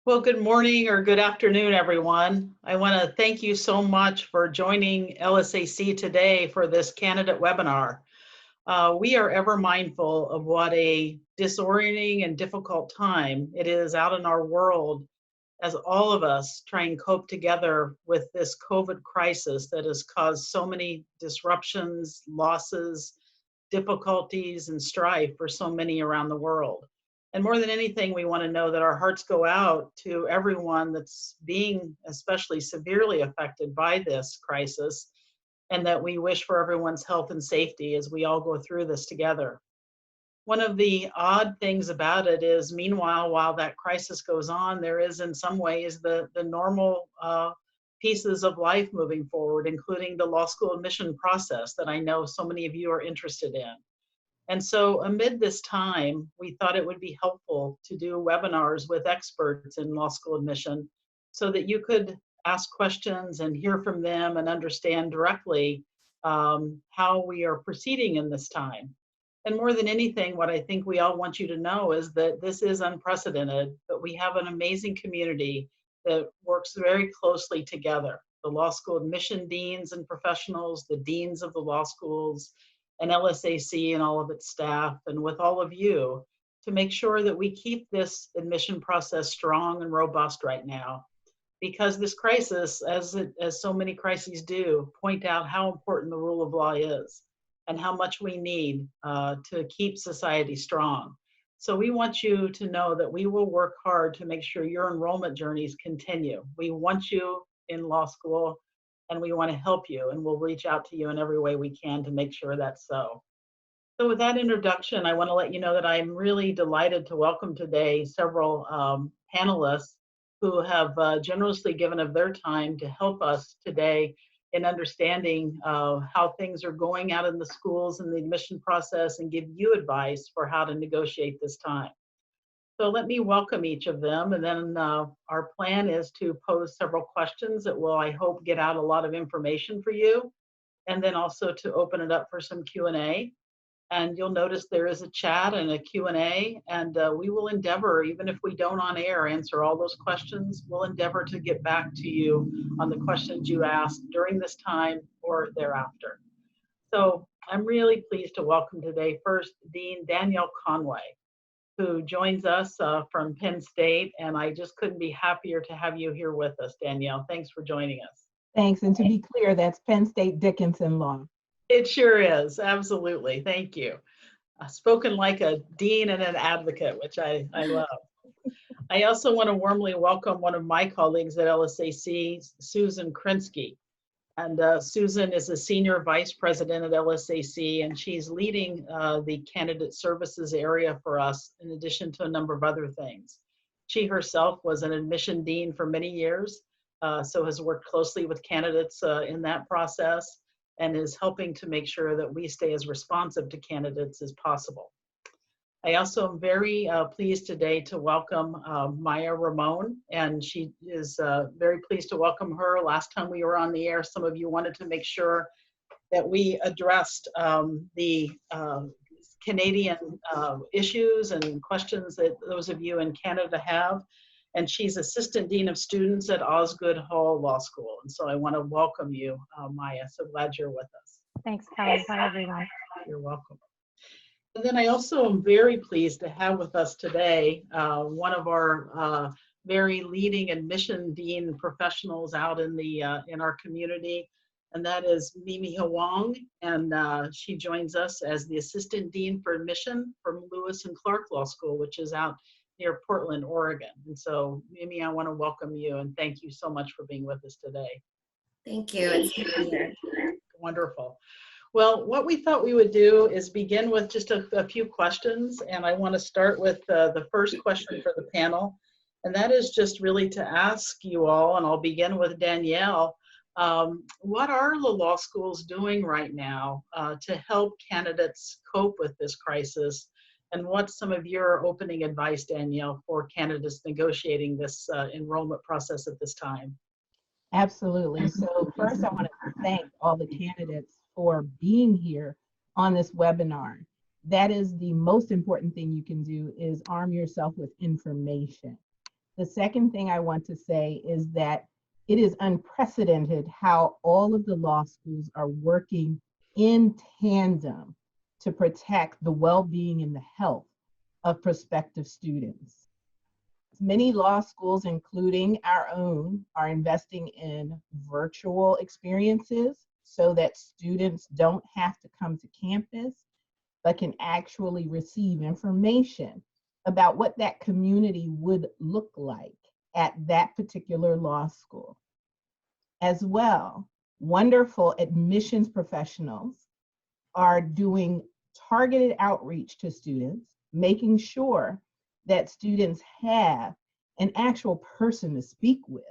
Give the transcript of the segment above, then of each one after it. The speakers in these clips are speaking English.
Well, good morning or good afternoon, everyone. I want to thank you so much for joining LSAC today for this candidate webinar. We are ever mindful of what a disorienting and difficult time it is out in our world as all of us try and cope together with this COVID crisis that has caused so many disruptions, losses, difficulties, and strife for so many around the world. And more than anything, we want to know that our hearts go out to everyone that's being especially severely affected by this crisis, and that we wish for everyone's health and safety as we all go through this together. One of the odd things about it is, meanwhile, while that crisis goes on, there is in some ways the normal pieces of life moving forward, including the law school admission process that I know so many of you are interested in. And so amid this time, we thought it would be helpful to do webinars with experts in law school admission so that you could ask questions and hear from them and understand directly how we are proceeding in this time. And more than anything, what I think we all want you to know is that this is unprecedented, but we have an amazing community that works very closely together. The law school admission deans and professionals, the deans of the law schools, and LSAC and all of its staff, and with all of you, to make sure that we keep this admission process strong and robust right now. Because this crisis, as so many crises do, point out how important the rule of law is and how much we need to keep society strong. So we want you to know that we will work hard to make sure your enrollment journeys continue. We want you in law school, and we want to help you, and we'll reach out to you in every way we can to make sure that's so. So with that introduction, I want to let you know that I'm really delighted to welcome today several panelists who have generously given of their time to help us today in understanding how things are going out in the schools and the admission process, and give you advice for how to negotiate this time. So let me welcome each of them, and then our plan is to pose several questions that will, I hope, get out a lot of information for you, and then also to open it up for some Q&A. And you'll notice there is a chat and a Q&A, and we will endeavor, even if we don't on air answer all those questions, we'll endeavor to get back to you on the questions you asked during this time or thereafter. So I'm really pleased to welcome today first Dean Danielle Conway, who joins us from Penn State, and I just couldn't be happier to have you here with us, Danielle. Thanks for joining us. Thanks, and to be clear, that's Penn State Dickinson Law. It sure is, absolutely, thank you. Spoken like a dean and an advocate, which I love. I also want to warmly welcome one of my colleagues at LSAC, Susan Krinsky. And Susan is a senior vice president at LSAC, and she's leading the candidate services area for us, in addition to a number of other things. She herself was an admission dean for many years, so has worked closely with candidates in that process, and is helping to make sure that we stay as responsive to candidates as possible. I also am very pleased today to welcome Maya Ramon, and she is very pleased to welcome her. Last time we were on the air, some of you wanted to make sure that we addressed the Canadian issues and questions that those of you in Canada have. And she's Assistant Dean of Students at Osgoode Hall Law School. And so I want to welcome you, Maya. So glad you're with us. Thanks, Kellye. Hi, everyone. You're welcome. And then I also am very pleased to have with us today one of our very leading admission dean professionals out in our community, and that is Mimi Huang, and she joins us as the Assistant Dean for Admission from Lewis and Clark Law School, which is out near Portland, Oregon. And so, Mimi, I want to welcome you and thank you so much for being with us today. Thank you. It's a pleasure. Wonderful. Well, what we thought we would do is begin with just a few questions, and I want to start with the first question for the panel, and that is just really to ask you all, and I'll begin with Danielle, what are the law schools doing right now to help candidates cope with this crisis, and what's some of your opening advice, Danielle, for candidates negotiating this enrollment process at this time? Absolutely. So first, I want to thank all the candidates for being here on this webinar. That is the most important thing you can do, is arm yourself with information. The second thing I want to say is that it is unprecedented how all of the law schools are working in tandem to protect the well-being and the health of prospective students. Many law schools, including our own, are investing in virtual experiences so that students don't have to come to campus, but can actually receive information about what that community would look like at that particular law school. As well, wonderful admissions professionals are doing targeted outreach to students, making sure that students have an actual person to speak with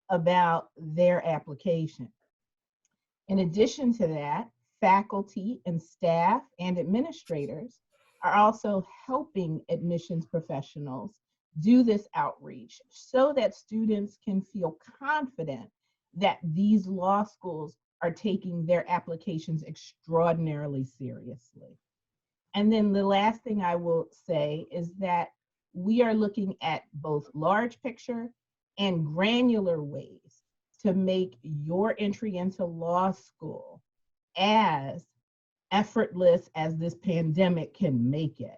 about their application. In addition to that, faculty and staff and administrators are also helping admissions professionals do this outreach so that students can feel confident that these law schools are taking their applications extraordinarily seriously. And then the last thing I will say is that we are looking at both large picture and granular ways to make your entry into law school as effortless as this pandemic can make it.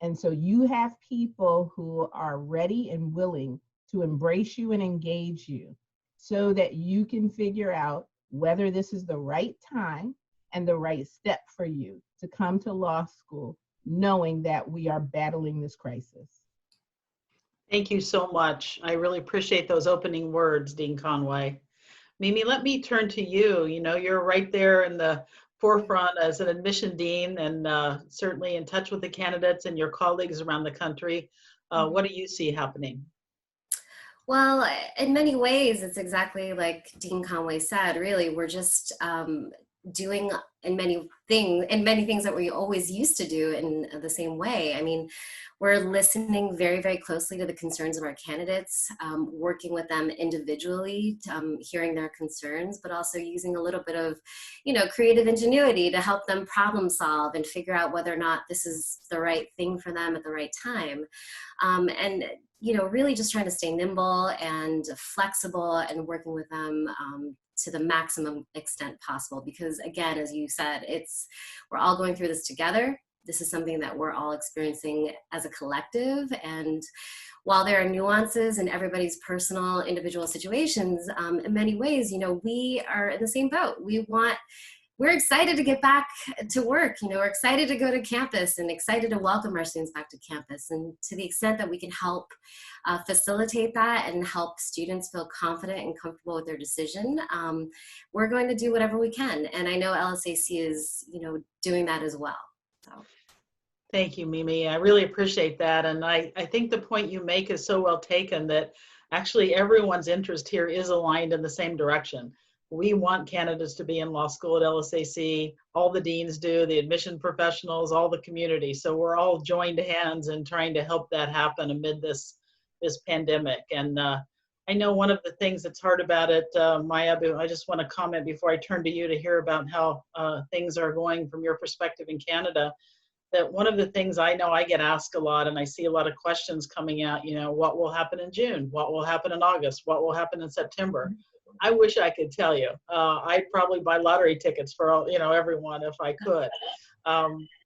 And so you have people who are ready and willing to embrace you and engage you so that you can figure out whether this is the right time and the right step for you to come to law school, knowing that we are battling this crisis. Thank you so much. I really appreciate those opening words, Dean Conway. Mimi, let me turn to you. You know, you're right there in the forefront as an admission dean and certainly in touch with the candidates and your colleagues around the country. What do you see happening? Well, in many ways, it's exactly like Dean Conway said. Really, we're just doing in many things that we always used to do in the same way. I mean, we're listening very, very closely to the concerns of our candidates, working with them individually, hearing their concerns, but also using a little bit of, creative ingenuity to help them problem solve and figure out whether or not this is the right thing for them at the right time. And really just trying to stay nimble and flexible and working with them to the maximum extent possible. Because again, as you said, we're all going through this together. This is something that we're all experiencing as a collective. And while there are nuances in everybody's personal individual situations, in many ways, we are in the same boat. We're excited to get back to work. We're excited to go to campus and excited to welcome our students back to campus. And to the extent that we can help facilitate that and help students feel confident and comfortable with their decision, we're going to do whatever we can. And I know LSAC is, doing that as well. So. Thank you, Mimi. I really appreciate that. And I think the point you make is so well taken that actually everyone's interest here is aligned in the same direction. We want candidates to be in law school at LSAC. All the deans do, the admission professionals, all the community. So we're all joined hands in trying to help that happen amid this pandemic. And I know one of the things that's hard about it, Maya, I just want to comment before I turn to you to hear about how things are going from your perspective in Canada, that one of the things I know I get asked a lot, and I see a lot of questions coming out, what will happen in June? What will happen in August? What will happen in September? I wish I could tell you. I'd probably buy lottery tickets for all, everyone if I could.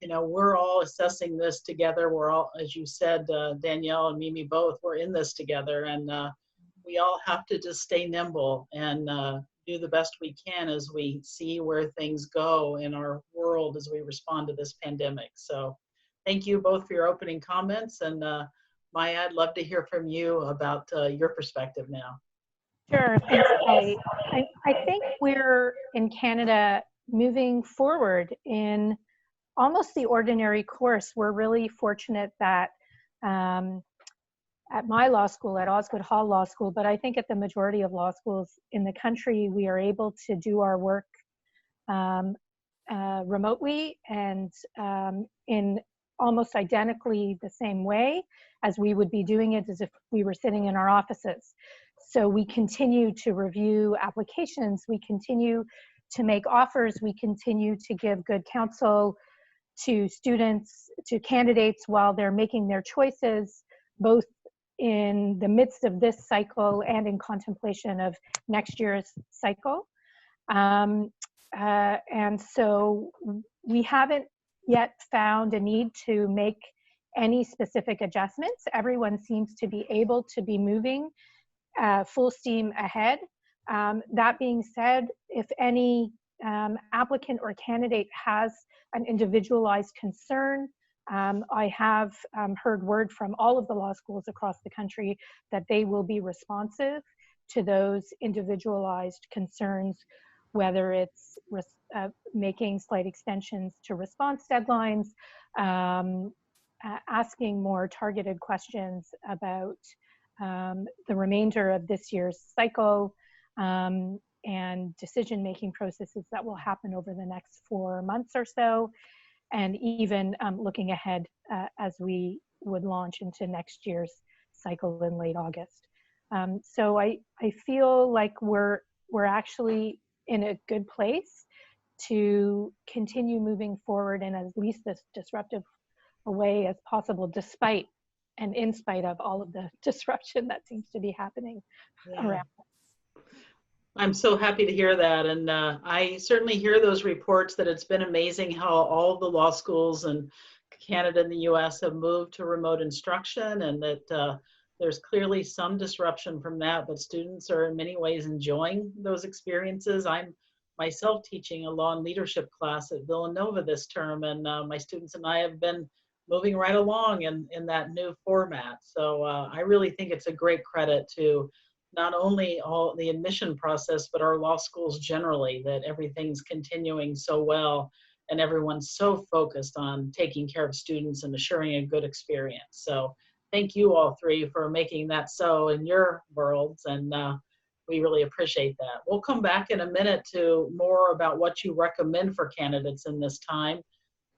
We're all assessing this together. We're all, as you said, Danielle and Mimi both, we're in this together, and we all have to just stay nimble and do the best we can as we see where things go in our world as we respond to this pandemic. So thank you both for your opening comments. And Maya, I'd love to hear from you about your perspective now. Sure, thanks, Kellye. I think we're in Canada moving forward in almost the ordinary course. We're really fortunate that at my law school, at Osgoode Hall Law School, but I think at the majority of law schools in the country, we are able to do our work remotely and in almost identically the same way as we would be doing it as if we were sitting in our offices. So we continue to review applications, we continue to make offers, we continue to give good counsel to students, to candidates while they're making their choices, both in the midst of this cycle and in contemplation of next year's cycle. And so we haven't yet found a need to make any specific adjustments. Everyone seems to be able to be moving full steam ahead. That being said, if any applicant or candidate has an individualized concern, I have heard word from all of the law schools across the country that they will be responsive to those individualized concerns, whether it's making slight extensions to response deadlines, asking more targeted questions about the remainder of this year's cycle, and decision-making processes that will happen over the next 4 months or so, and even looking ahead as we would launch into next year's cycle in late August. So I feel like we're actually in a good place to continue moving forward in as least as disruptive a way as possible, despite and in spite of all of the disruption that seems to be happening around us. I'm so happy to hear that. And I certainly hear those reports that it's been amazing how all the law schools in Canada and the US have moved to remote instruction, and that there's clearly some disruption from that, but students are in many ways enjoying those experiences. I'm myself teaching a law and leadership class at Villanova this term, and my students and I have been moving right along in that new format. So I really think it's a great credit to not only all the admission process, but our law schools generally, that everything's continuing so well and everyone's so focused on taking care of students and assuring a good experience. So thank you all three for making that so in your worlds, and we really appreciate that. We'll come back in a minute to more about what you recommend for candidates in this time.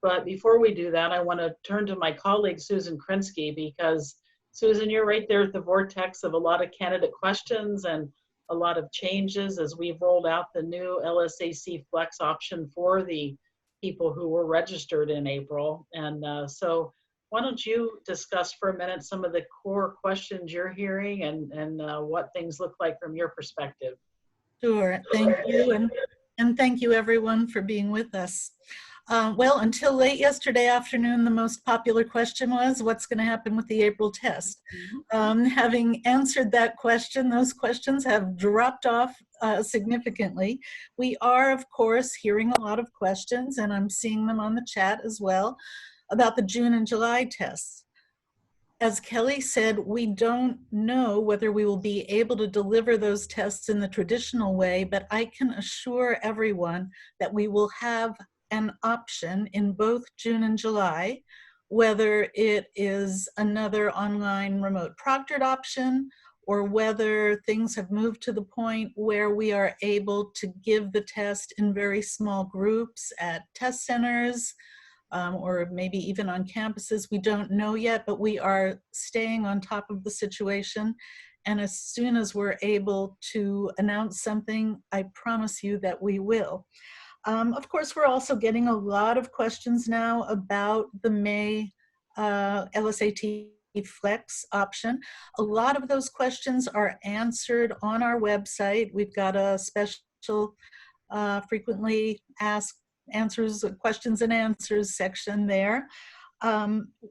But before we do that, I want to turn to my colleague, Susan Krinsky, because Susan, you're right there at the vortex of a lot of candidate questions and a lot of changes as we've rolled out the new LSAC Flex option for the people who were registered in April. And so why don't you discuss for a minute some of the core questions you're hearing and what things look like from your perspective. Sure, thank you, and thank you everyone for being with us. Well, until late yesterday afternoon, the most popular question was, what's going to happen with the April test? Having answered that question, those questions have dropped off significantly. We are, of course, hearing a lot of questions, and I'm seeing them on the chat as well, about the June and July tests. As Kellye said, we don't know whether we will be able to deliver those tests in the traditional way, but I can assure everyone that we will have an option in both June and July, whether it is another online remote proctored option or whether things have moved to the point where we are able to give the test in very small groups at test centers, or maybe even on campuses. We don't know yet, but we are staying on top of the situation. And as soon as we're able to announce something, I promise you that we will. Of course, we're also getting a lot of questions now about the May LSAT Flex option. A lot of those questions are answered on our website. We've got a special frequently asked questions and answers section there.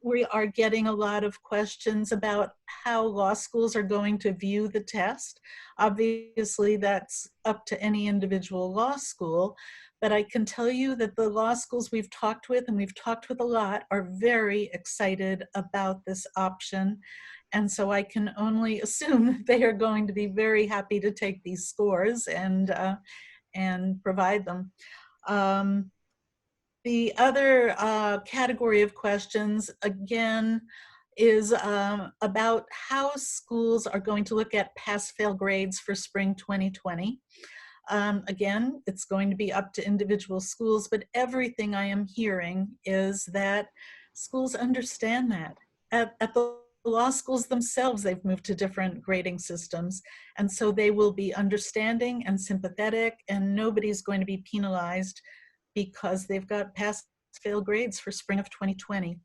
We are getting a lot of questions about how law schools are going to view the test. Obviously, that's up to any individual law school, but I can tell you that the law schools we've talked with, and we've talked with a lot, are very excited about this option. And so I can only assume they are going to be very happy to take these scores and provide them. The other category of questions, again, is about how schools are going to look at pass-fail grades for spring 2020. Again, it's going to be up to individual schools, but everything I am hearing is that schools understand that. At the law schools themselves, they've moved to different grading systems, and so they will be understanding and sympathetic, and nobody's going to be penalized because they've got pass-fail grades for spring of 2020.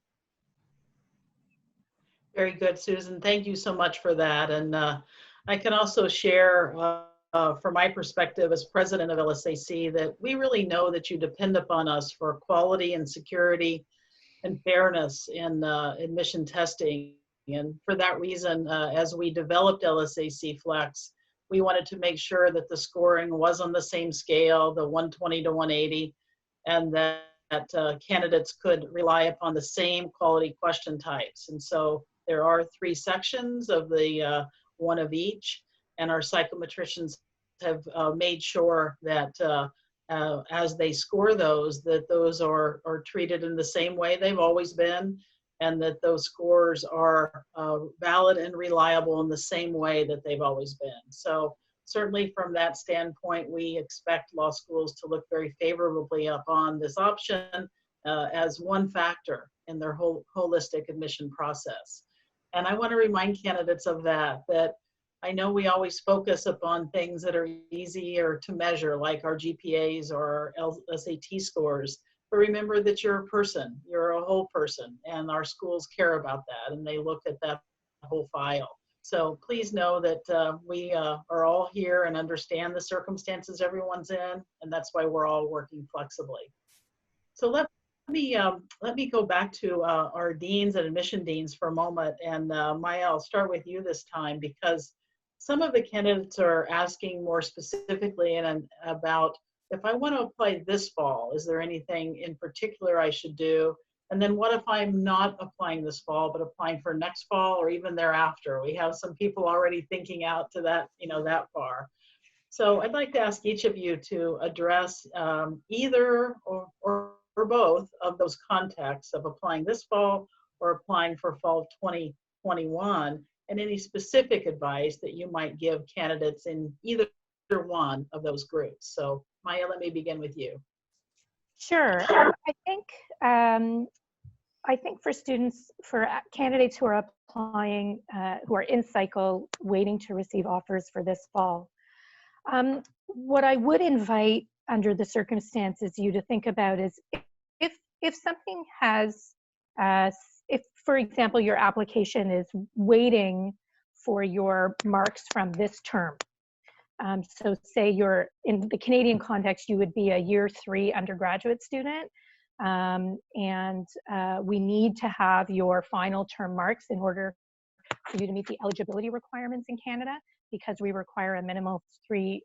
Very good, Susan. Thank you so much for that. And I can also share from my perspective as president of LSAC that we really know that you depend upon us for quality and security and fairness in admission testing. And for that reason, as we developed LSAC Flex, we wanted to make sure that the scoring was on the same scale, the 120 to 180, and that candidates could rely upon the same quality question types. And so there are 3 sections of the one of each, and our psychometricians have made sure that as they score those, that those are treated in the same way they've always been, and that those scores are valid and reliable in the same way that they've always been. So certainly from that standpoint, we expect law schools to look very favorably upon this option as one factor in their whole holistic admission process. And I want to remind candidates of that I know we always focus upon things that are easier to measure, like our GPAs or our LSAT scores. But remember that you're a person, you're a whole person, and our schools care about that, and they look at that whole file. So please know that we are all here and understand the circumstances everyone's in, and that's why we're all working flexibly. So let me go back to our deans and admission deans for a moment. And Maya, I'll start with you this time, because some of the candidates are asking more specifically about, if I want to apply this fall, is there anything in particular I should do? And then what if I'm not applying this fall, but applying for next fall or even thereafter? We have some people already thinking out to that, that far. So I'd like to ask each of you to address either or both of those contexts of applying this fall or applying for fall 2021, and any specific advice that you might give candidates in either one of those groups. So Maya, let me begin with you. Sure. I think for students, for candidates who are applying, who are in cycle, waiting to receive offers for this fall, what I would invite under the circumstances you to think about is if something has, if for example, your application is waiting for your marks from this term. So say you're in the Canadian context, you would be a year 3 undergraduate student. And we need to have your final term marks in order for you to meet the eligibility requirements in Canada, because we require a minimum of 3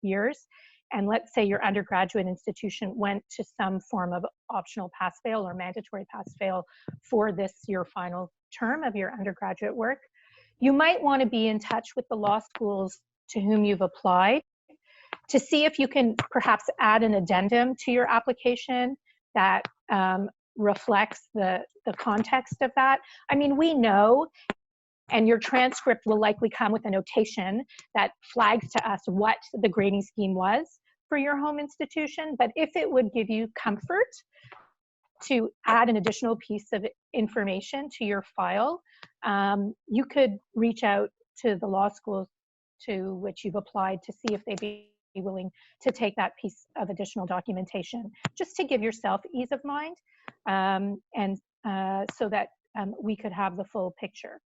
years. And let's say your undergraduate institution went to some form of optional pass-fail or mandatory pass-fail for this, your final term of your undergraduate work. You might want to be in touch with the law schools to whom you've applied to see if you can perhaps add an addendum to your application that reflects the context of that. I mean, we know, and your transcript will likely come with a notation that flags to us what the grading scheme was for your home institution, but if it would give you comfort to add an additional piece of information to your file, you could reach out to the law schools to which you've applied to see if they'd be willing to take that piece of additional documentation, just to give yourself ease of mind, and so that we could have the full picture.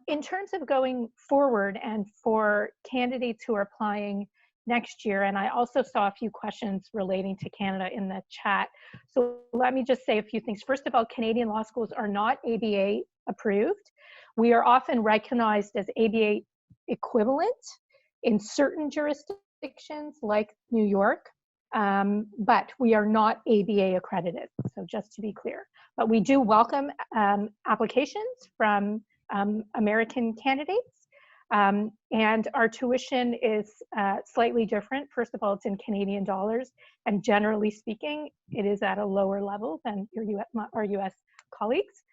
In terms of going forward and for candidates who are applying next year, and I also saw a few questions relating to Canada in the chat. So let me just say a few things. First of all, Canadian law schools are not ABA approved. We are often recognized as ABA equivalent in certain jurisdictions like New York, but we are not ABA accredited, so just to be clear. But we do welcome applications from American candidates, and our tuition is slightly different. First of all, it's in Canadian dollars, and generally speaking, it is at a lower level than our US colleagues.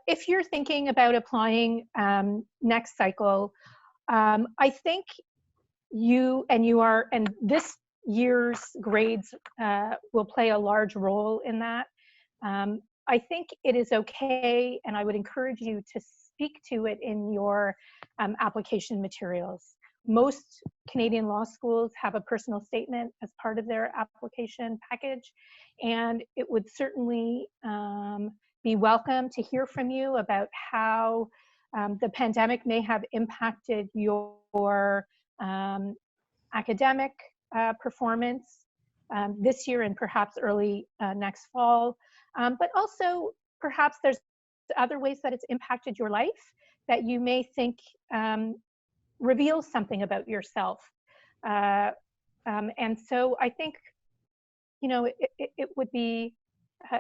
If you're thinking about applying next cycle, I think and this year's grades will play a large role in that. I think it is okay, and I would encourage you to speak to it in your application materials. most Canadian law schools have a personal statement as part of their application package, and it would certainly be welcome to hear from you about how the pandemic may have impacted your academic performance this year and perhaps early next fall, but also perhaps there's other ways that it's impacted your life that you may think reveals something about yourself. And so I think, you know, it would be,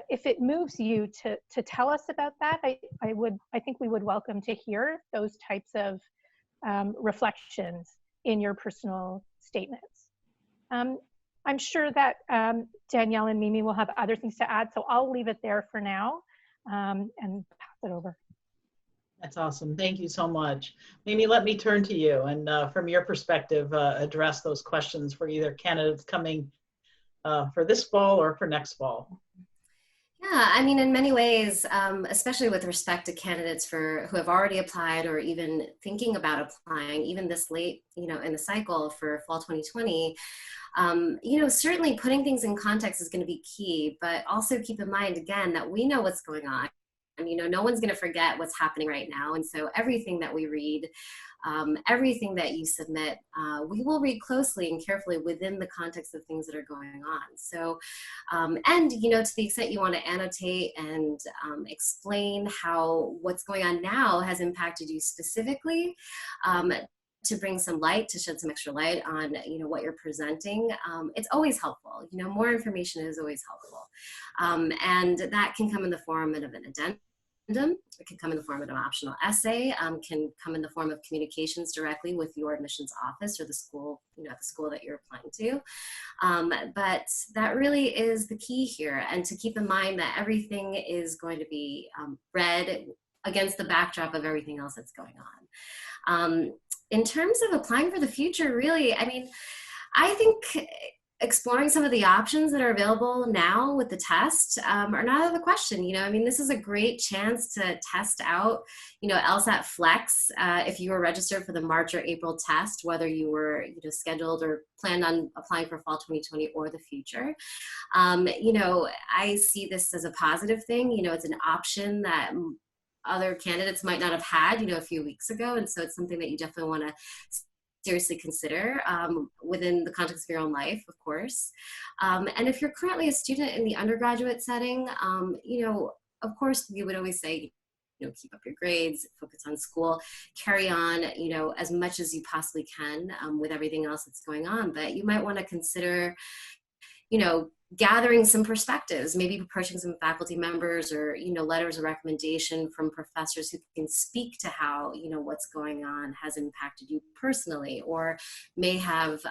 if it moves you to tell us about that, I think we would welcome to hear those types of reflections in your personal statements. I'm sure that Danielle and Mimi will have other things to add, so I'll leave it there for now and pass it over. That's awesome. Thank you so much. Mimi, let me turn to you and from your perspective, address those questions for either candidates coming for this fall or for next fall. Yeah, I mean, in many ways, especially with respect to candidates who have already applied or even thinking about applying, even this late, you know, in the cycle for fall 2020, you know, certainly putting things in context is going to be key, but also keep in mind, again, that we know what's going on. And, you know, no one's going to forget what's happening right now. And so everything that we read, everything that you submit, we will read closely and carefully within the context of things that are going on. So, and, you know, to the extent you want to annotate and explain how what's going on now has impacted you specifically, to bring some light, to shed some extra light on, you know, what you're presenting, it's always helpful. You know, more information is always helpful. And that can come in the form of an addendum. It can come in the form of an optional essay, can come in the form of communications directly with your admissions office or the school, you know, the school that you're applying to. But that really is the key here. And to keep in mind that everything is going to be read against the backdrop of everything else that's going on. In terms of applying for the future, really, I mean, I think exploring some of the options that are available now with the test are not out of the question. You know, I mean, this is a great chance to test out, you know, LSAT Flex if you were registered for the March or April test, whether you were, you know, scheduled or planned on applying for fall 2020 or the future. You know, I see this as a positive thing. You know, it's an option that other candidates might not have had, you know, a few weeks ago. And so it's something that you definitely want to seriously consider within the context of your own life, of course. And if you're currently a student in the undergraduate setting, you know, of course, we would always say, you know, keep up your grades, focus on school, carry on, you know, as much as you possibly can with everything else that's going on. But you might want to consider, you know, gathering some perspectives, maybe approaching some faculty members or, you know, letters of recommendation from professors who can speak to how, you know, what's going on has impacted you personally or may have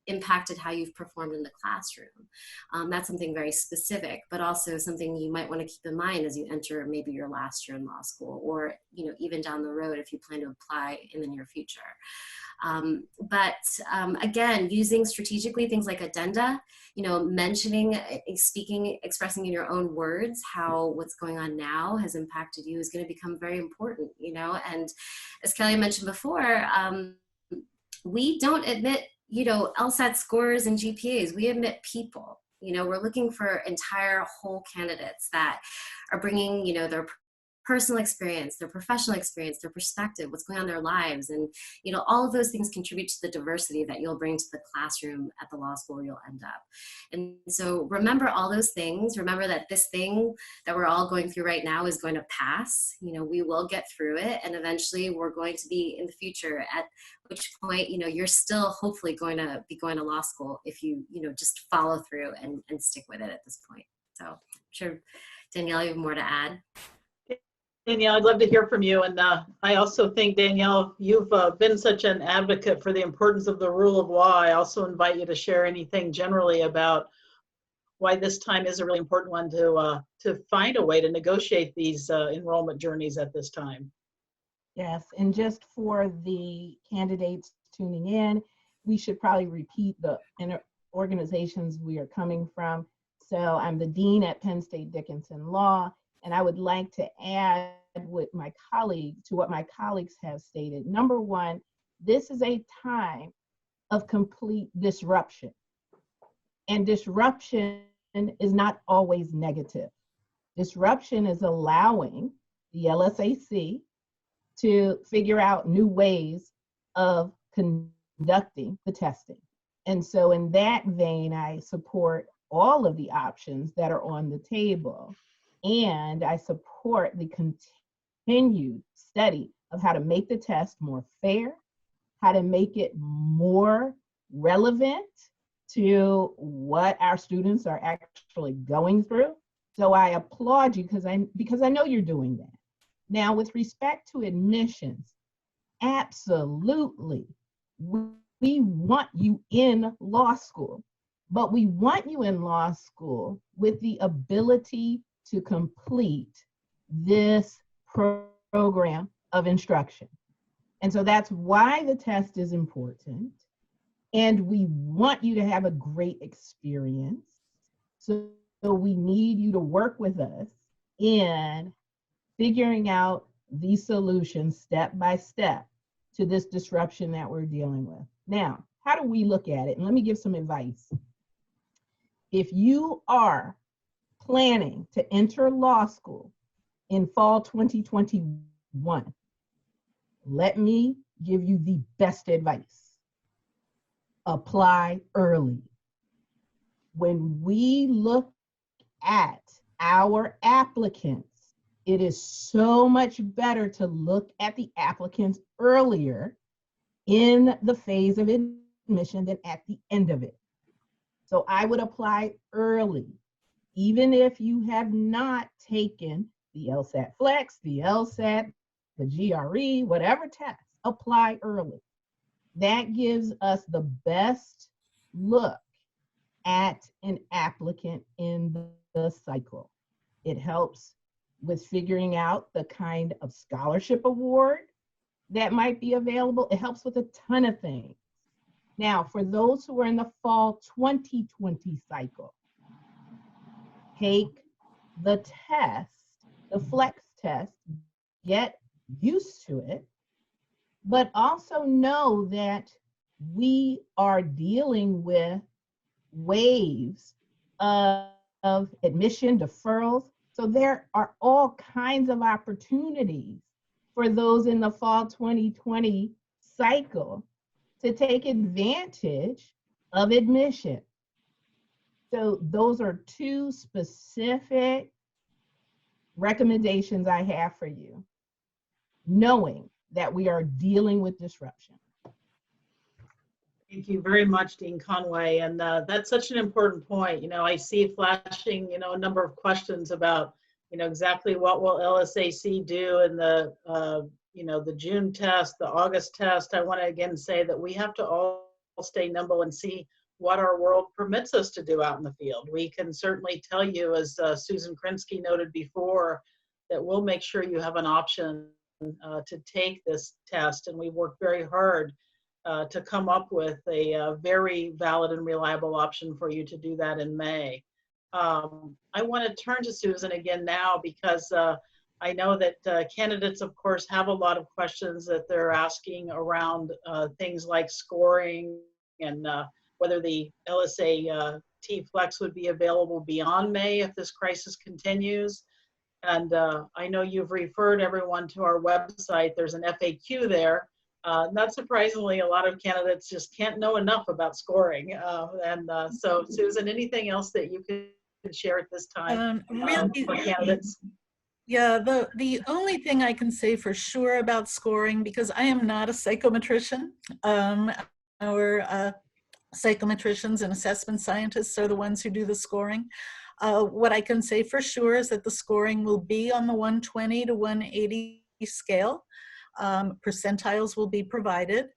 impacted how you've performed in the classroom. That's something very specific, but also something you might want to keep in mind as you enter maybe your last year in law school or, you know, even down the road if you plan to apply in the near future. But again, using strategically things like addenda, you know, mentioning, speaking, expressing in your own words how what's going on now has impacted you is going to become very important, you know. And as Kellye mentioned before, we don't admit, you know, LSAT scores and GPAs. We admit people. You know, we're looking for entire whole candidates that are bringing, you know, their personal experience, their professional experience, their perspective, what's going on in their lives. And, you know, all of those things contribute to the diversity that you'll bring to the classroom at the law school where you'll end up. And so remember all those things. Remember that this thing that we're all going through right now is going to pass. You know, we will get through it. And eventually we're going to be in the future, at which point, you know, you're still hopefully going to be going to law school if you, you know, just follow through and stick with it at this point. So I'm sure, Danielle, you have more to add. Danielle, I'd love to hear from you. And I also think, Danielle, you've been such an advocate for the importance of the rule of law. I also invite you to share anything generally about why this time is a really important one to find a way to negotiate these enrollment journeys at this time. Yes, and just for the candidates tuning in, we should probably repeat the organizations we are coming from. So I'm the Dean at Penn State Dickinson Law, and I would like to add with my colleagues to what my colleagues have stated. Number one, this is a time of complete disruption. And disruption is not always negative. Disruption is allowing the LSAC to figure out new ways of conducting the testing. And so in that vein, I support all of the options that are on the table. And I support the continued study of how to make the test more fair, how to make it more relevant to what our students are actually going through. So I applaud you because I know you're doing that. Now, with respect to admissions, absolutely, we want you in law school, but we want you in law school with the ability to complete this program of instruction. And so that's why the test is important. And we want you to have a great experience. So we need you to work with us in figuring out these solutions step by step to this disruption that we're dealing with. Now, how do we look at it? And let me give some advice. If you are planning to enter law school in fall 2021, let me give you the best advice. Apply early. When we look at our applicants, it is so much better to look at the applicants earlier in the phase of admission than at the end of it. So I would apply early, even if you have not taken the LSAT Flex, the LSAT, the GRE, whatever test, apply early. That gives us the best look at an applicant in the cycle. It helps with figuring out the kind of scholarship award that might be available. It helps with a ton of things. Now, for those who are in the fall 2020 cycle, take the test, the Flex test, get used to it, but also know that we are dealing with waves of admission deferrals. So there are all kinds of opportunities for those in the fall 2020 cycle to take advantage of admission. So those are two specific recommendations I have for you, knowing that we are dealing with disruption. Thank you very much, Dean Conway. And that's such an important point. You know, I see flashing, a number of questions about, exactly what will LSAC do in the, the June test, the August test. I want to again say that we have to all stay nimble and see what our world permits us to do out in the field. We can certainly tell you, as Susan Krinsky noted before, that we'll make sure you have an option to take this test. And we work very hard to come up with a very valid and reliable option for you to do that in May. I want to turn to Susan again now because I know that candidates, of course, have a lot of questions that they're asking around things like scoring and whether the LSAT Flex would be available beyond May if this crisis continues. And I know you've referred everyone to our website. There's an FAQ there. Not surprisingly, a lot of candidates just can't know enough about scoring. So, Susan, anything else that you can share at this time for candidates? Yeah, the only thing I can say for sure about scoring, because I am not a psychometrician, our psychometricians and assessment scientists are the ones who do the scoring. What I can say for sure is that the scoring will be on the 120 to 180 scale. Percentiles will be provided.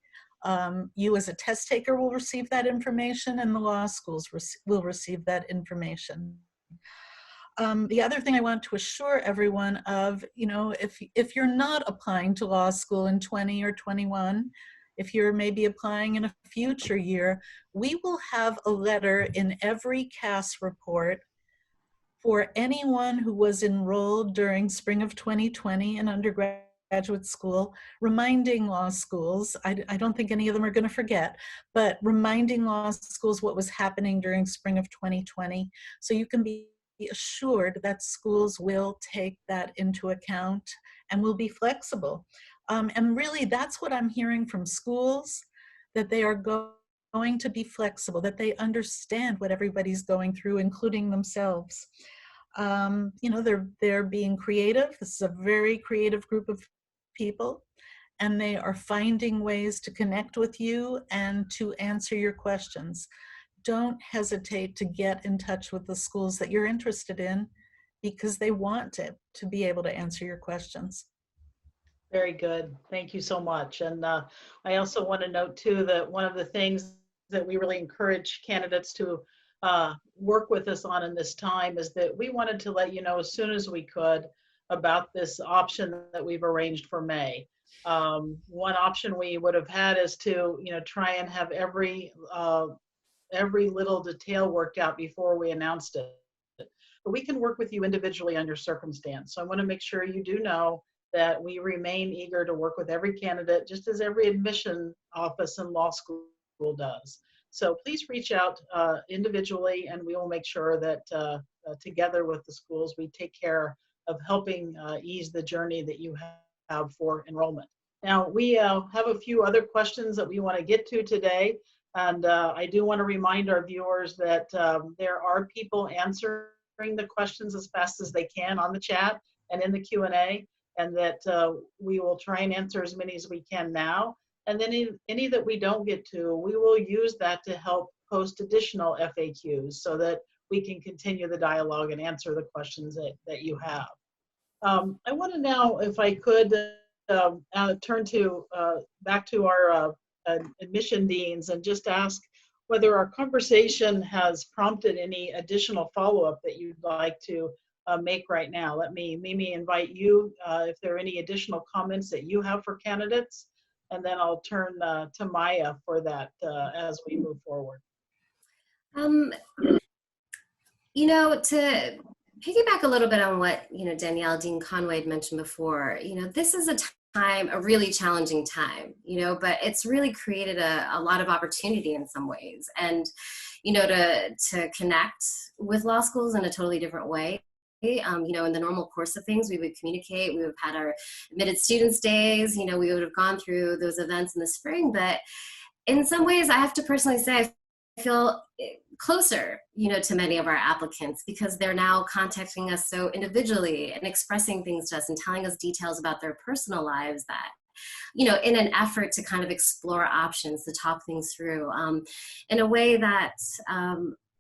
You as a test taker will receive that information, and the law schools will receive that information. The other thing I want to assure everyone of, if you're not applying to law school in 20 or 21, if you're maybe applying in a future year, we will have a letter in every CAS report for anyone who was enrolled during spring of 2020 in undergrad graduate school, reminding law schools, I don't think any of them are going to forget, but reminding law schools what was happening during spring of 2020. So you can be assured that schools will take that into account and will be flexible. And really, that's what I'm hearing from schools, that they are going to be flexible, that they understand what everybody's going through, including themselves. You know, they're being creative. This is a very creative group of people, and they are finding ways to connect with you and to answer your questions. Don't hesitate to get in touch with the schools that you're interested in, because they want to be able to answer your questions. Very good. Thank you so much. And I also want to note too that one of the things that we really encourage candidates to work with us on in this time is that we wanted to let you know as soon as we could about this option that we've arranged for May. One option we would have had is to, you know, try and have every little detail worked out before we announced it. But we can work with you individually on your circumstance. So I want to make sure you do know that we remain eager to work with every candidate, just as every admission office in law school does. So please reach out individually, and we will make sure that together with the schools, we take care of helping ease the journey that you have for enrollment. Now, we have a few other questions that we want to get to today. And I do want to remind our viewers that there are people answering the questions as fast as they can on the chat and in the Q&A, and that we will try and answer as many as we can now. And then any that we don't get to, we will use that to help post additional FAQs so that we can continue the dialogue and answer the questions that you have. I want to now, if I could, turn to back to our admission deans and just ask whether our conversation has prompted any additional follow-up that you'd like to make right now. Let me, Mimi, invite you if there are any additional comments that you have for candidates, and then I'll turn to Maya for that as we move forward. You know, to piggyback a little bit on what, you know, Danielle, Dean Conway had mentioned before, you know, this is a time, a really challenging time, you know, but it's really created a lot of opportunity in some ways. And, you know, to connect with law schools in a totally different way. You know, in the normal course of things, we would communicate, we would have had our admitted students days, you know, we would have gone through those events in the spring, but in some ways I have to personally say, I feel closer, you know, to many of our applicants, because they're now contacting us so individually and expressing things to us and telling us details about their personal lives that, you know, in an effort to kind of explore options, to talk things through in a way that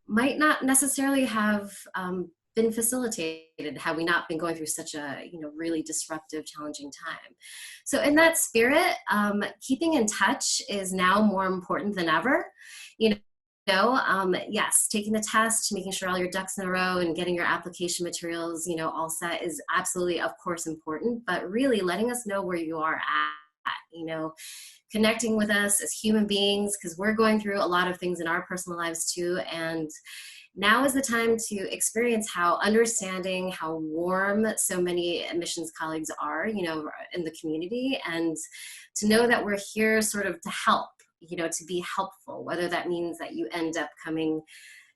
might not necessarily have been facilitated had we not been going through such a, you know, really disruptive, challenging time. So in that spirit, keeping in touch is now more important than ever. You know, yes, taking the test, making sure all your ducks in a row and getting your application materials, you know, all set is absolutely, of course, important, but really letting us know where you are at, you know, connecting with us as human beings, because we're going through a lot of things in our personal lives too. And now is the time to experience how understanding, how warm so many admissions colleagues are, you know, in the community, and to know that we're here sort of to help, you know, to be helpful, whether that means that you end up coming,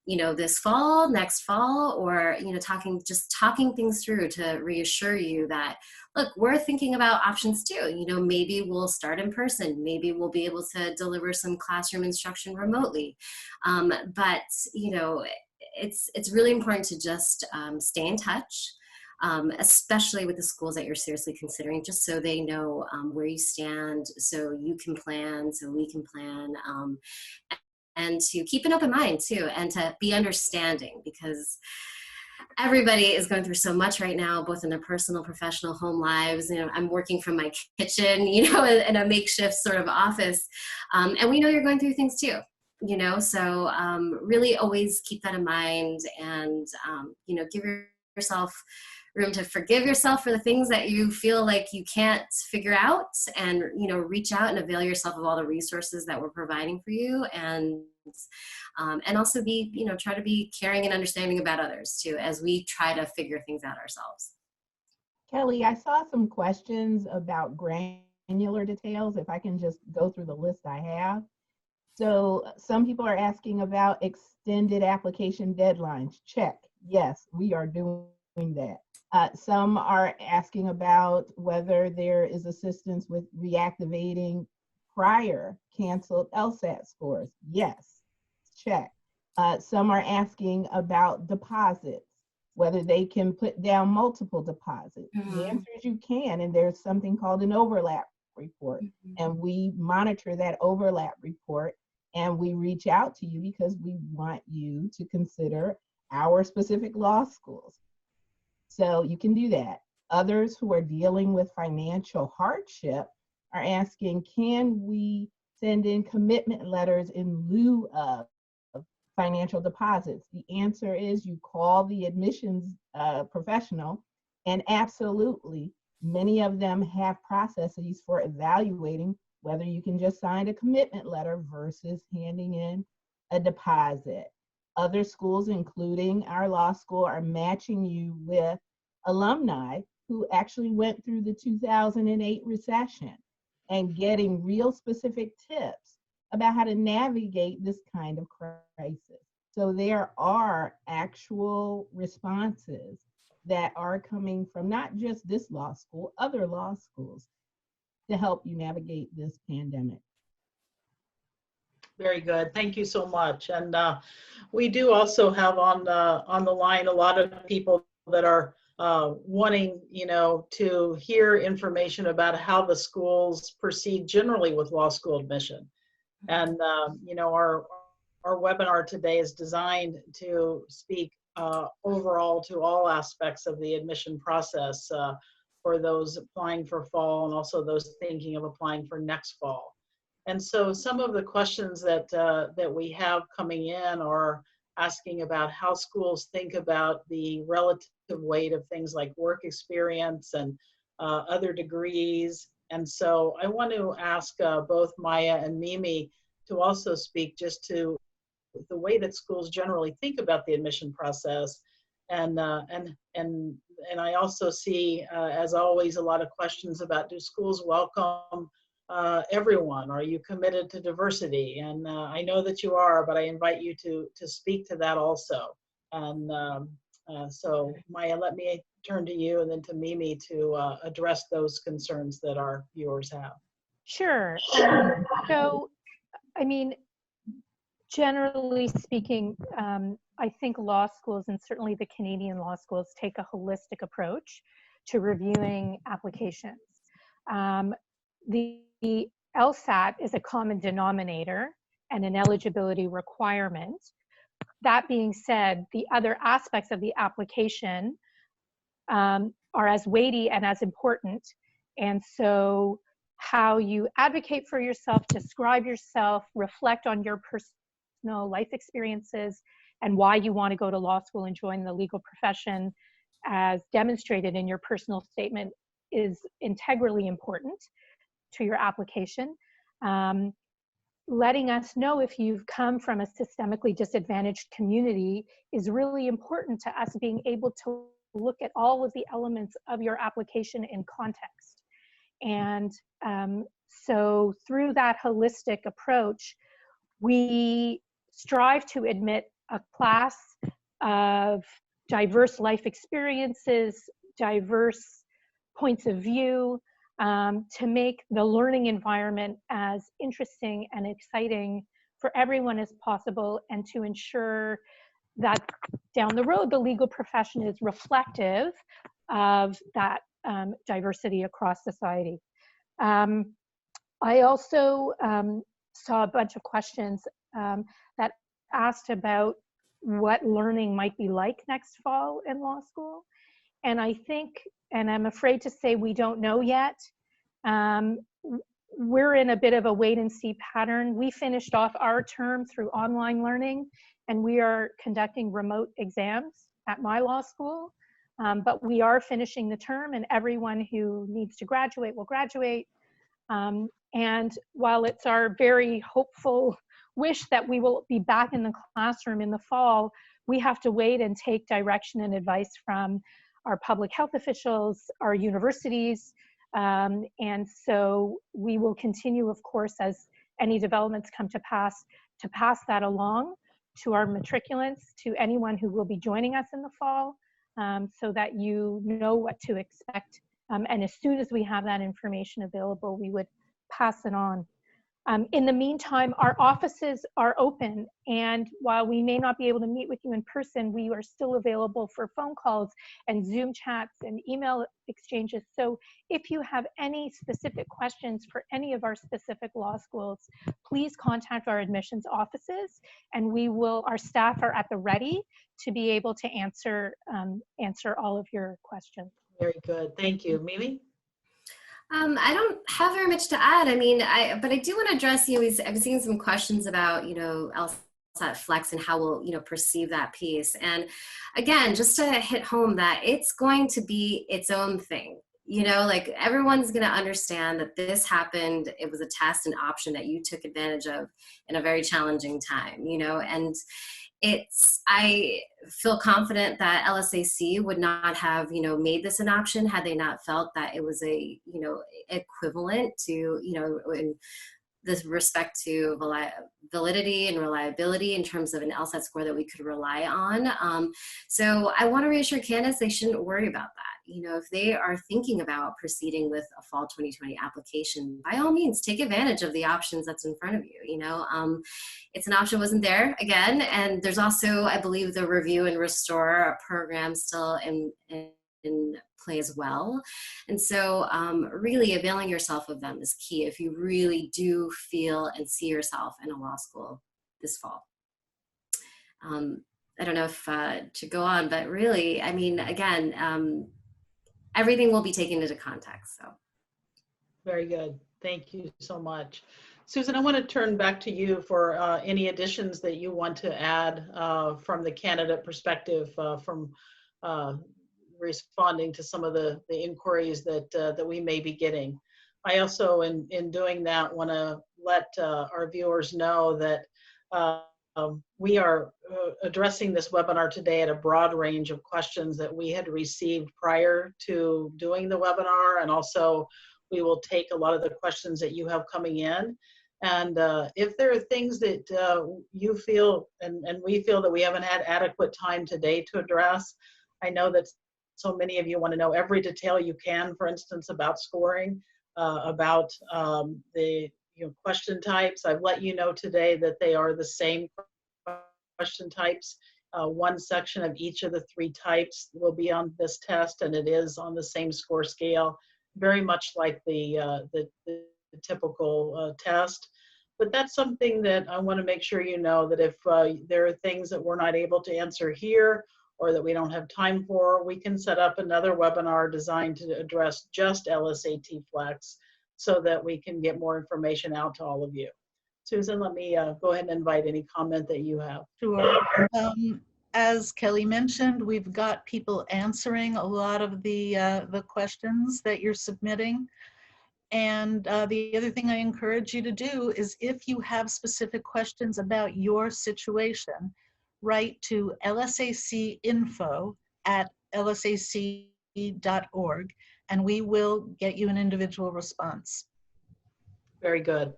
you know, this fall, next fall, or, you know, just talking things through to reassure you that, look, we're thinking about options too. You know, maybe we'll start in person. Maybe we'll be able to deliver some classroom instruction remotely. But, you know, it's really important to just stay in touch, especially with the schools that you're seriously considering, just so they know where you stand, so you can plan, so we can plan, and to keep an open mind too, and to be understanding, because everybody is going through so much right now, both in their personal, professional, home lives. You know, I'm working from my kitchen, you know, in a makeshift sort of office, and we know you're going through things too. You know, so really always keep that in mind, and you know, give yourself room to forgive yourself for the things that you feel like you can't figure out, and, you know, reach out and avail yourself of all the resources that we're providing for you, and also be, you know, try to be caring and understanding about others too, as we try to figure things out ourselves. Kellye, I saw some questions about granular details, if I can just go through the list I have. So some people are asking about extended application deadlines. Check. Yes, we are doing that. Some are asking about whether there is assistance with reactivating prior canceled LSAT scores. Yes, check. Some are asking about deposits, whether they can put down multiple deposits. The answer is you can, and there's something called an overlap report. And we monitor that overlap report, and we reach out to you because we want you to consider our specific law schools. So you can do that. Others who are dealing with financial hardship are asking, can we send in commitment letters in lieu of financial deposits? The answer is you call the admissions professional, and absolutely, many of them have processes for evaluating whether you can just sign a commitment letter versus handing in a deposit. Other schools, including our law school, are matching you with alumni who actually went through the 2008 recession and getting real specific tips about how to navigate this kind of crisis. So there are actual responses that are coming from not just this law school, other law schools, to help you navigate this pandemic. Very good. Thank you so much. And we do also have on the line a lot of people that are wanting, to hear information about how the schools proceed generally with law school admission. And our webinar today is designed to speak overall to all aspects of the admission process for those applying for fall and also those thinking of applying for next fall. And so some of the questions that we have coming in are asking about how schools think about the relative weight of things like work experience and other degrees. And so I want to ask both Maya and Mimi to also speak just to the way that schools generally think about the admission process. And I also see, as always, a lot of questions about, do schools welcome everyone? Are you committed to diversity? And I know that you are, but I invite you to speak to that also. And so Maya, let me turn to you and then to Mimi to address those concerns that our viewers have. Sure. So, I mean, generally speaking, I think law schools, and certainly the Canadian law schools, take a holistic approach to reviewing applications. The LSAT is a common denominator and an eligibility requirement. That being said, the other aspects of the application are as weighty and as important. And so how you advocate for yourself, describe yourself, reflect on your personal life experiences, and why you want to go to law school and join the legal profession, as demonstrated in your personal statement, is integrally important to your application. Letting us know if you've come from a systemically disadvantaged community is really important to us, being able to look at all of the elements of your application in context. And so through that holistic approach, we strive to admit a class of diverse life experiences, diverse points of view, to make the learning environment as interesting and exciting for everyone as possible, and to ensure that down the road the legal profession is reflective of that diversity across society. I also saw a bunch of questions that asked about what learning might be like next fall in law school. And I think, and I'm afraid to say we don't know yet, we're in a bit of a wait and see pattern. We finished off our term through online learning, and we are conducting remote exams at my law school. But we are finishing the term, and everyone who needs to graduate will graduate. And while it's our very hopeful wish that we will be back in the classroom in the fall, we have to wait and take direction and advice from our public health officials, our universities. And so we will continue, of course, as any developments come to pass that along to our matriculants, to anyone who will be joining us in the fall, so that you know what to expect. And as soon as we have that information available, we would pass it on. In the meantime, our offices are open, and while we may not be able to meet with you in person, we are still available for phone calls and Zoom chats and email exchanges. So if you have any specific questions for any of our specific law schools, please contact our admissions offices, and our staff are at the ready to be able to answer all of your questions. Very good. Thank you. Mimi? I don't have very much to add. I mean, but I do want to address, I've seen some questions about, LSAT Flex and how we'll, perceive that piece. And again, just to hit home that it's going to be its own thing. Like everyone's going to understand that this happened. It was a test and option that you took advantage of in a very challenging time, and I feel confident that LSAC would not have, made this an option had they not felt that it was a, equivalent to, in this respect to validity and reliability in terms of an LSAT score that we could rely on. So I want to reassure candidates they shouldn't worry about that. If they are thinking about proceeding with a fall 2020 application, by all means, take advantage of the options that's in front of you. It's an option wasn't there again. And there's also, I believe, the Review and Restore program still in play as well. And so really availing yourself of them is key if you really do feel and see yourself in a law school this fall. I don't know if to go on, but really, I mean, again, everything will be taken into context. So, very good. Thank you so much. Susan, I want to turn back to you for any additions that you want to add from the candidate perspective, from responding to some of the inquiries that we may be getting. I also, in doing that, want to let our viewers know that we are addressing this webinar today at a broad range of questions that we had received prior to doing the webinar, and also we will take a lot of the questions that you have coming in. And if there are things that you feel and we feel that we haven't had adequate time today to address, I know that so many of you want to know every detail you can, for instance, about scoring, about the question types. I've let you know today that they are the same question types. One section of each of the 3 types will be on this test, and it is on the same score scale, very much like the typical test. But that's something that I want to make sure you know, that if there are things that we're not able to answer here or that we don't have time for, we can set up another webinar designed to address just LSAT Flex so that we can get more information out to all of you. Susan, let me go ahead and invite any comment that you have. Sure. As Kellye mentioned, we've got people answering a lot of the questions that you're submitting. And the other thing I encourage you to do is, if you have specific questions about your situation, write to lsacinfo@lsac.org, and we will get you an individual response. Very good.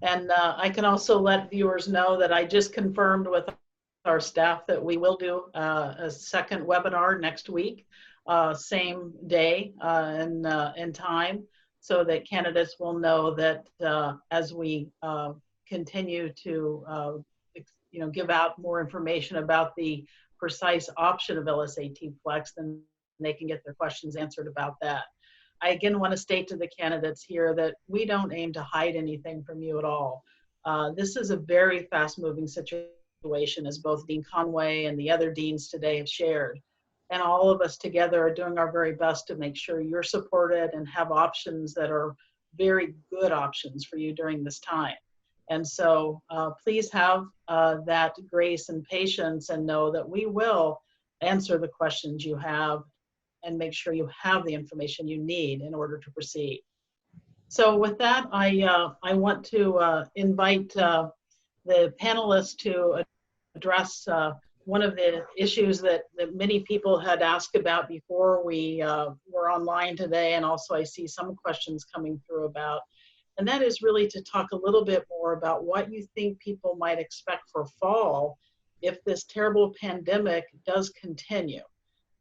And I can also let viewers know that I just confirmed with our staff that we will do a second webinar next week, same day and time, so that candidates will know that as we continue to give out more information about the precise option of LSAT Flex, then they can get their questions answered about that. I again want to state to the candidates here that we don't aim to hide anything from you at all. This is a very fast-moving situation, as both Dean Conway and the other deans today have shared. And all of us together are doing our very best to make sure you're supported and have options that are very good options for you during this time. And so please have that grace and patience, and know that we will answer the questions you have and make sure you have the information you need in order to proceed. So with that, I want to invite the panelists to address one of the issues that many people had asked about before we were online today, and also I see some questions coming through about, and that is really to talk a little bit more about what you think people might expect for fall if this terrible pandemic does continue.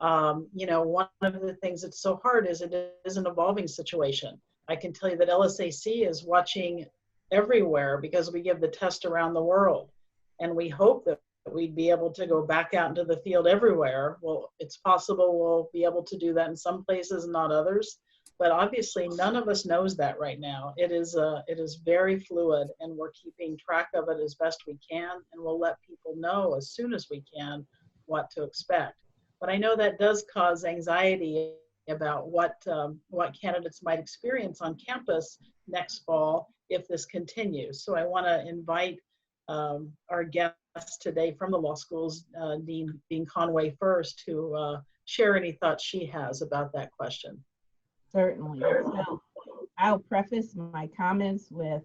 You know, one of the things that's so hard is it is an evolving situation. I can tell you that LSAC is watching everywhere because we give the test around the world, and we hope that we'd be able to go back out into the field everywhere. Well, it's possible we'll be able to do that in some places, not others. But obviously, none of us knows that right now. It is very fluid, and we're keeping track of it as best we can, and we'll let people know as soon as we can what to expect. But I know that does cause anxiety about what candidates might experience on campus next fall if this continues. So I want to invite our guest today from the law schools, Dean Conway first, to share any thoughts she has about that question. Certainly. So I'll preface my comments with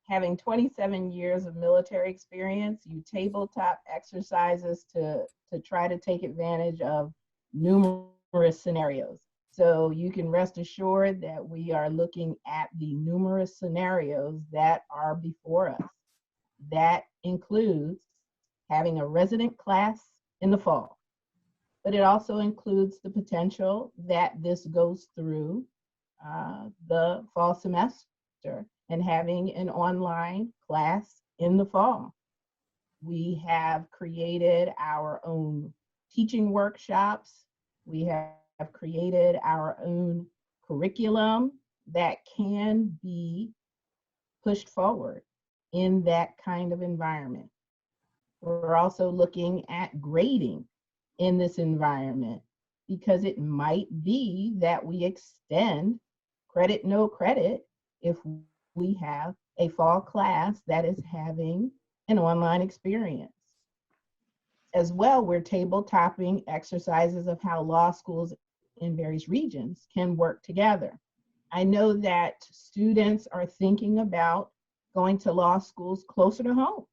having 27 years of military experience, you tabletop exercises to try to take advantage of numerous scenarios. So you can rest assured that we are looking at the numerous scenarios that are before us. That includes having a resident class in the fall, but it also includes the potential that this goes through the fall semester and having an online class in the fall. We have created our own teaching workshops. We have created our own curriculum that can be pushed forward in that kind of environment. We're also looking at grading in this environment because it might be that we extend credit, no credit if we have a fall class that is having an online experience. As well, we're tabletopping exercises of how law schools in various regions can work together. I know that students are thinking about going to law schools closer to home,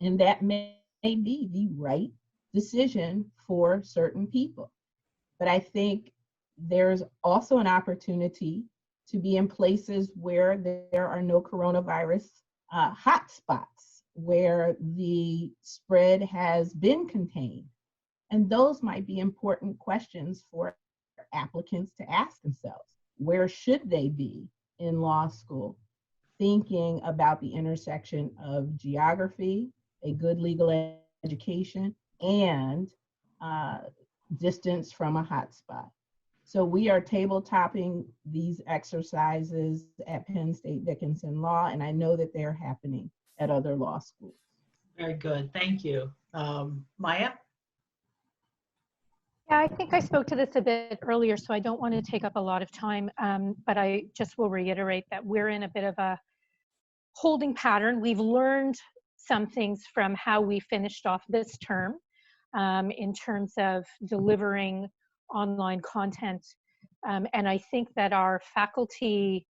and that may be the right decision for certain people. But I think there's also an opportunity to be in places where there are no coronavirus hotspots, where the spread has been contained. And those might be important questions for applicants to ask themselves. Where should they be in law school? Thinking about the intersection of geography, a good legal education, and distance from a hotspot. So we are tabletopping these exercises at Penn State Dickinson Law, and I know that they're happening at other law schools. Very good, thank you. Maya? Yeah, I think I spoke to this a bit earlier, so I don't want to take up a lot of time, but I just will reiterate that we're in a bit of a holding pattern. We've learned some things from how we finished off this term in terms of delivering online content. And I think that our faculty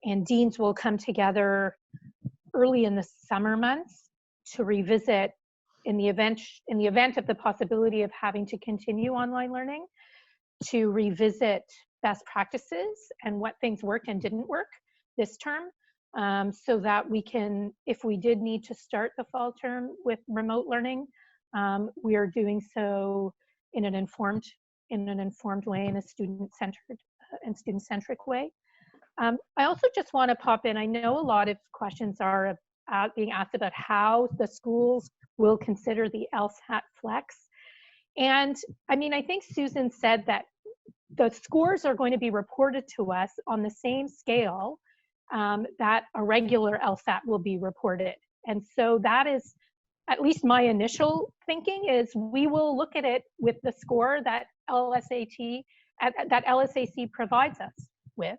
and deans will come together early in the summer months to revisit in the event of the possibility of having to continue online learning, to revisit best practices and what things worked and didn't work this term, so that we can, if we did need to start the fall term with remote learning, we are doing so in an informed way, in a student-centered and student-centric way. I also just want to pop in, I know a lot of questions are being asked about how the schools will consider the LSAT flex. And I mean, I think Susan said that the scores are going to be reported to us on the same scale that a regular LSAT will be reported. And so that is, at least my initial thinking is, we will look at it with the score that LSAC provides us with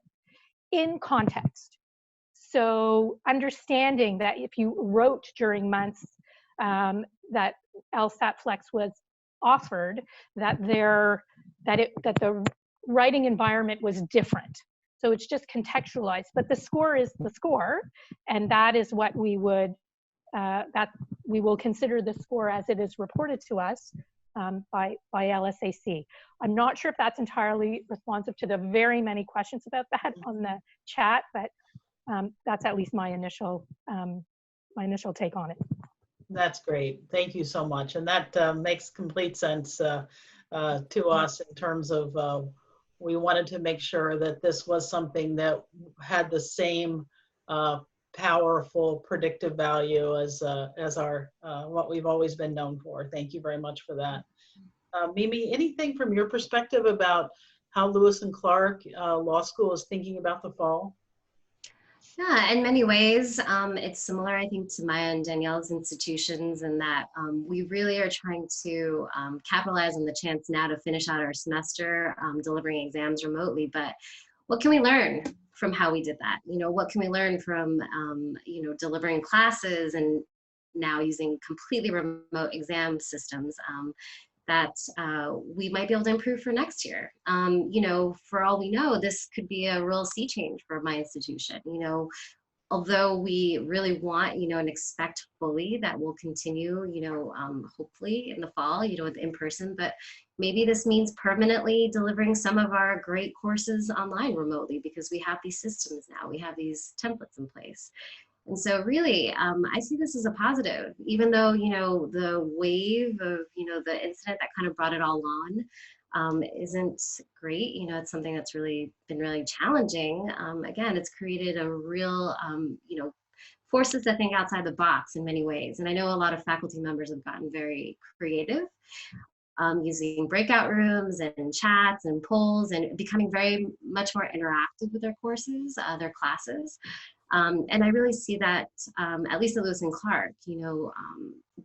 in context. So understanding that if you wrote during months that LSAT Flex was offered, that the writing environment was different. So it's just contextualized, but the score is the score, and that is what we would that we will consider the score as it is reported to us by LSAC. I'm not sure if that's entirely responsive to the very many questions about that on the chat, but that's at least my initial take on it. That's great. Thank you so much. And that makes complete sense to us in terms of we wanted to make sure that this was something that had the same powerful predictive value as our what we've always been known for. Thank you very much for that. Mimi, anything from your perspective about how Lewis and Clark Law School is thinking about the fall? Yeah, in many ways, it's similar, I think, to Maya and Danielle's institutions in that we really are trying to capitalize on the chance now to finish out our semester, delivering exams remotely. But what can we learn from how we did that? You know, what can we learn from, you know, delivering classes and now using completely remote exam systems that we might be able to improve for next year? You know, for all we know, this could be a real sea change for my institution. You know, although we really want, you know, and expect fully that we'll continue, you know, hopefully in the fall, you know, with in person, but maybe this means permanently delivering some of our great courses online remotely because we have these systems now, we have these templates in place. And so really, I see this as a positive, even though, you know, the wave of, you know, the incident that kind of brought it all on isn't great. You know, it's something that's really been really challenging. Again, it's created a real, you know, forces to think outside the box in many ways. And I know a lot of faculty members have gotten very creative using breakout rooms and chats and polls and becoming very much more interactive with their courses, their classes. And I really see that, at least at Lewis and Clark, you know,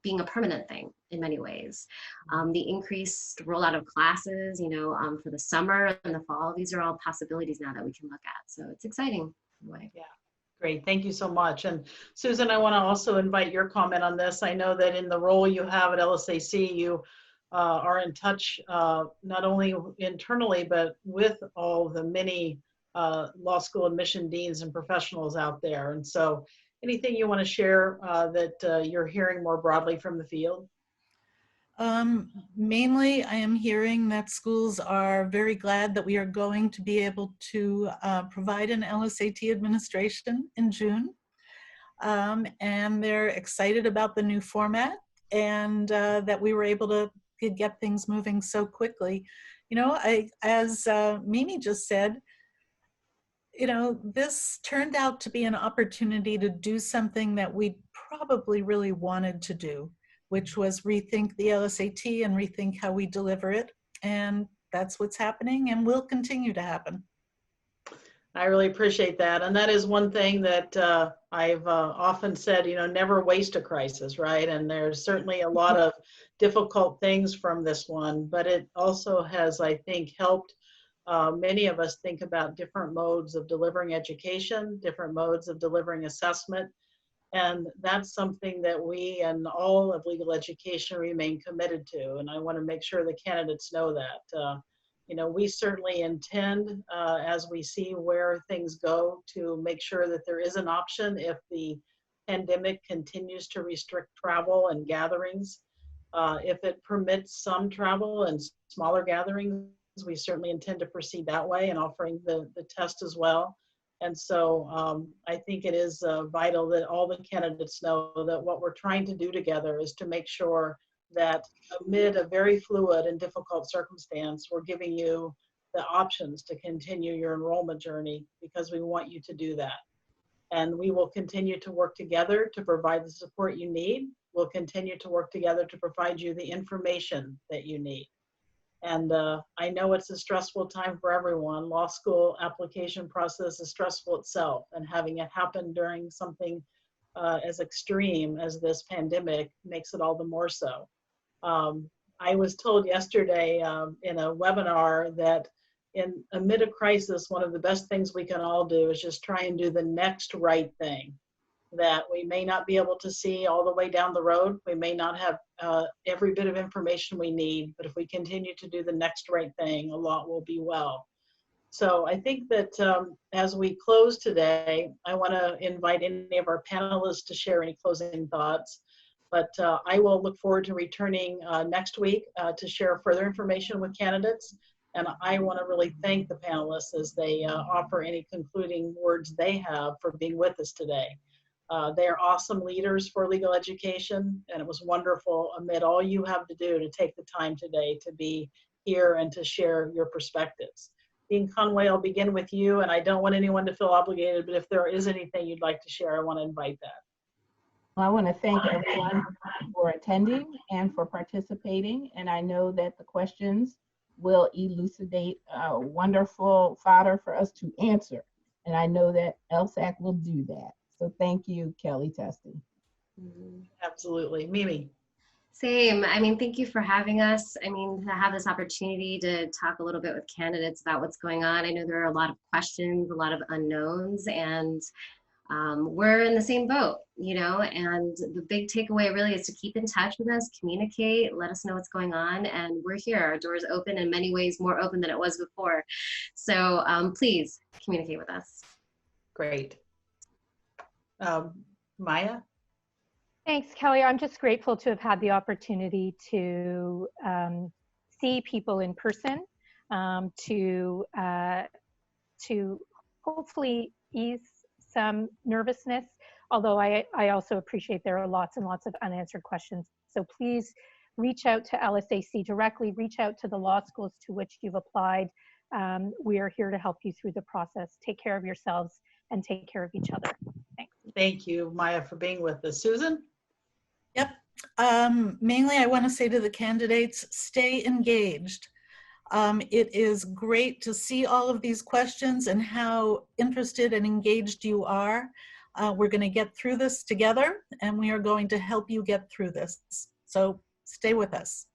being a permanent thing in many ways. The increased rollout of classes, you know, for the summer and the fall, these are all possibilities now that we can look at. So it's exciting in a way. Yeah, great. Thank you so much. And Susan, I want to also invite your comment on this. I know that in the role you have at LSAC, you are in touch not only internally, but with all the many law school admission deans and professionals out there. And so anything you want to share that you're hearing more broadly from the field? Mainly, I am hearing that schools are very glad that we are going to be able to provide an LSAT administration in June. And they're excited about the new format and that we were able to get things moving so quickly. You know, as Mimi just said, you know, this turned out to be an opportunity to do something that we probably really wanted to do, which was rethink the LSAT and rethink how we deliver it. And that's what's happening and will continue to happen. I really appreciate that. And that is one thing that I've often said, you know, never waste a crisis, right? And there's certainly a lot of difficult things from this one, but it also has, I think, helped many of us think about different modes of delivering education, different modes of delivering assessment. And that's something that we and all of legal education remain committed to. And I want to make sure the candidates know that. You know, we certainly intend, as we see where things go, to make sure that there is an option if the pandemic continues to restrict travel and gatherings. If it permits some travel and smaller gatherings, we certainly intend to proceed that way and offering the test as well. And so I think it is vital that all the candidates know that what we're trying to do together is to make sure that amid a very fluid and difficult circumstance, we're giving you the options to continue your enrollment journey because we want you to do that. And we will continue to work together to provide the support you need. We'll continue to work together to provide you the information that you need. And I know it's a stressful time for everyone. Law school application process is stressful itself, and having it happen during something as extreme as this pandemic makes it all the more so. I was told yesterday in a webinar that amid a crisis, one of the best things we can all do is just try and do the next right thing that we may not be able to see all the way down the road. We may not have every bit of information we need, but if we continue to do the next right thing, a lot will be well. So I think that as we close today, I want to invite any of our panelists to share any closing thoughts. But I will look forward to returning next week to share further information with candidates. And I want to really thank the panelists as they offer any concluding words they have for being with us today. They are awesome leaders for legal education, and it was wonderful amid all you have to do to take the time today to be here and to share your perspectives. Dean Conway, I'll begin with you, and I don't want anyone to feel obligated, but if there is anything you'd like to share, I want to invite that. Well, I want to thank everyone for attending and for participating, and I know that the questions will elucidate wonderful fodder for us to answer, and I know that LSAC will do that. So thank you, Kellye Testy. Absolutely. Mimi. Same. I mean, thank you for having us. I mean, to have this opportunity to talk a little bit with candidates about what's going on. I know there are a lot of questions, a lot of unknowns, and we're in the same boat, you know, and the big takeaway really is to keep in touch with us, communicate, let us know what's going on, and we're here. Our door's open, in many ways more open than it was before. So please communicate with us. Great. Maya? Thanks, Kellye. I'm just grateful to have had the opportunity to see people in person, to hopefully ease some nervousness, although I also appreciate there are lots and lots of unanswered questions. So please reach out to LSAC directly, reach out to the law schools to which you've applied. We are here to help you through the process. Take care of yourselves and take care of each other. Thanks. Thank you, Maya, for being with us. Susan? Yep. Mainly, I want to say to the candidates, stay engaged. It is great to see all of these questions and how interested and engaged you are. We're going to get through this together, and we are going to help you get through this. So stay with us.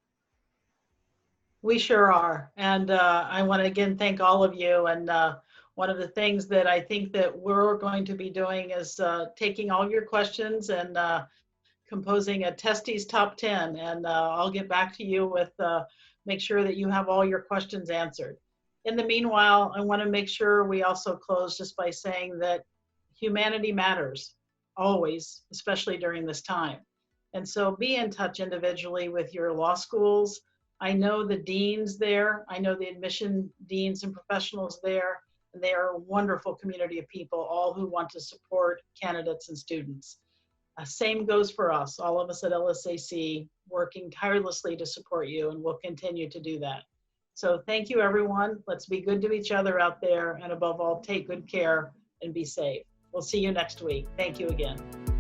We sure are. And I want to again thank all of you. And one of the things that I think that we're going to be doing is taking all your questions and composing a Testy's top 10. And I'll get back to you with make sure that you have all your questions answered. In the meanwhile, I want to make sure we also close just by saying that humanity matters always, especially during this time. And so be in touch individually with your law schools. I know the deans there. I know the admission deans and professionals there. And they are a wonderful community of people, all who want to support candidates and students. Same goes for us, all of us at LSAC, working tirelessly to support you, and we'll continue to do that. So thank you, everyone. Let's be good to each other out there, and above all, take good care and be safe. We'll see you next week. Thank you again.